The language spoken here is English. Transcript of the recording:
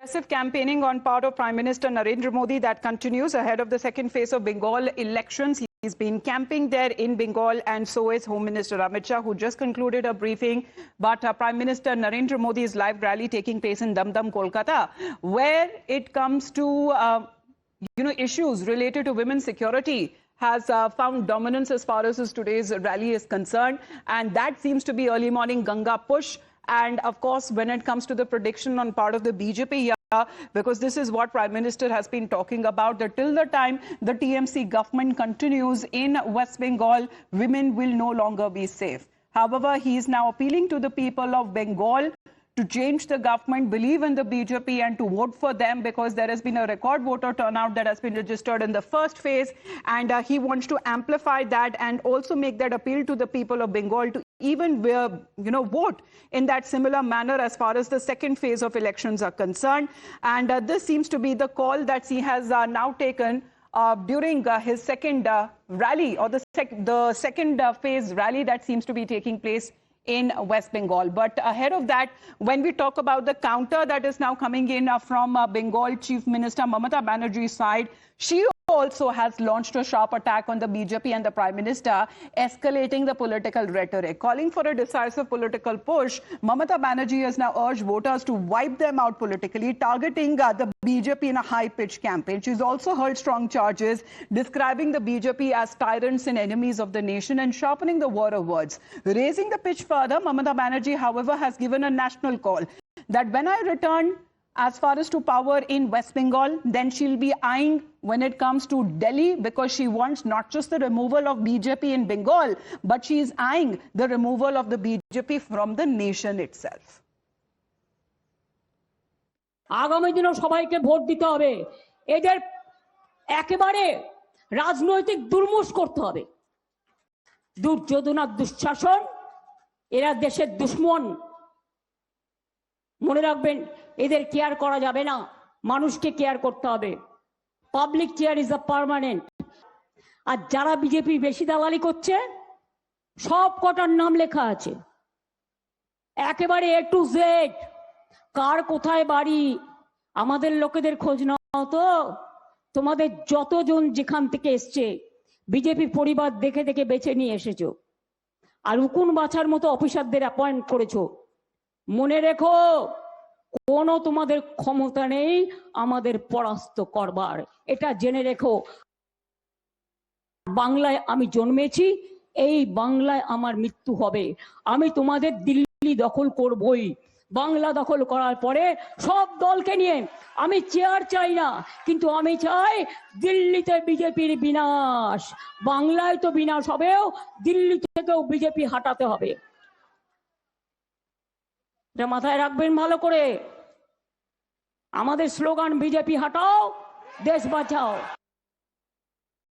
Aggressive campaigning on part of Prime Minister Narendra Modi that continues ahead of the second phase of Bengal elections. He's been camping there in Bengal, and so is Home Minister Amit Shah, who just concluded a briefing. But Prime Minister Narendra Modi's live rally taking place in Dum Dum, Kolkata, where it comes to issues related to women's security, has found dominance as far as today's rally is concerned. And that seems to be early morning Ganga push. And of course, when it comes to the prediction on part of the BJP, because this is what Prime Minister has been talking about, that till the time the TMC government continues in West Bengal, women will no longer be safe. However, he is now appealing to the people of Bengal to change the government, believe in the BJP and to vote for them, because there has been a record voter turnout that has been registered in the first phase. And he wants to amplify that and also make that appeal to the people of Bengal to even vote in that similar manner as far as the second phase of elections are concerned. And this seems to be the call that he has now taken during his second rally, or the second phase rally that seems to be taking place in West Bengal. But ahead of that, when we talk about the counter that is now coming in from Bengal Chief Minister Mamata Banerjee's side, she also has launched a sharp attack on the BJP and the Prime Minister, escalating the political rhetoric. Calling for a decisive political push, Mamata Banerjee has now urged voters to wipe them out politically, targeting the BJP in a high-pitched campaign. She's also heard strong charges, describing the BJP as tyrants and enemies of the nation and sharpening the war of words. Raising the pitch further, Mamata Banerjee, however, has given a national call that when I return as far as to power in West Bengal, then she'll be eyeing when it comes to Delhi, because she wants not just the removal of BJP in Bengal, but she is eyeing the removal of the BJP from the nation itself. আগামী দিনে সবাইকে vote দিতে হবে, এদের একেবারে রাজনৈতিক দুর্মুষ করতে হবে। দুর্যোধন আর দুঃশাসন, এরা দেশের দুশ্মন। মনে রাখবেন, এদের কেয়ার করা যাবে না, মানুষকে কেয়ার করতে হবে। Public care is a permanent. আর যারা বিজেপি বেশি দালালি করছে, সব কটার নাম লেখা আছে একেবারে এ টু জেড, কার কোথায় বাড়ি। আমাদের লোকেদের খোঁজ নাও তো, তোমাদের যতজন যেখান থেকে এসছে বিজেপি পরিবার দেখে দেখে বেছে নিয়ে এসেছো, আর উকুন বাছার মতো অফিসারদের অ্যাপয়েন্ট করেছো। মনে রেখো, কোনো তোমাদের ক্ষমতা নেই আমাদের পরাস্ত করবার, এটা জেনে রেখো। বাংলায় আমি জন্মেছি, এই বাংলায় আমার মৃত্যু হবে। আমি তোমাদের দিল্লি দখল করবই। বাংলা দখল করার পরে সব দলকে নিয়ে আমি চেয়ার চাই না, কিন্তু আমি চাই দিল্লিতে বিজেপির বিনাশ। বাংলায় তো বিনাশ হবেও, দিল্লি থেকেও বিজেপি হাঁটাতে হবে। এটা মাথায় রাখবেন ভালো করে। আমাদের স্লোগান বিজেপি হাটাও, দেশ বাঁচাও।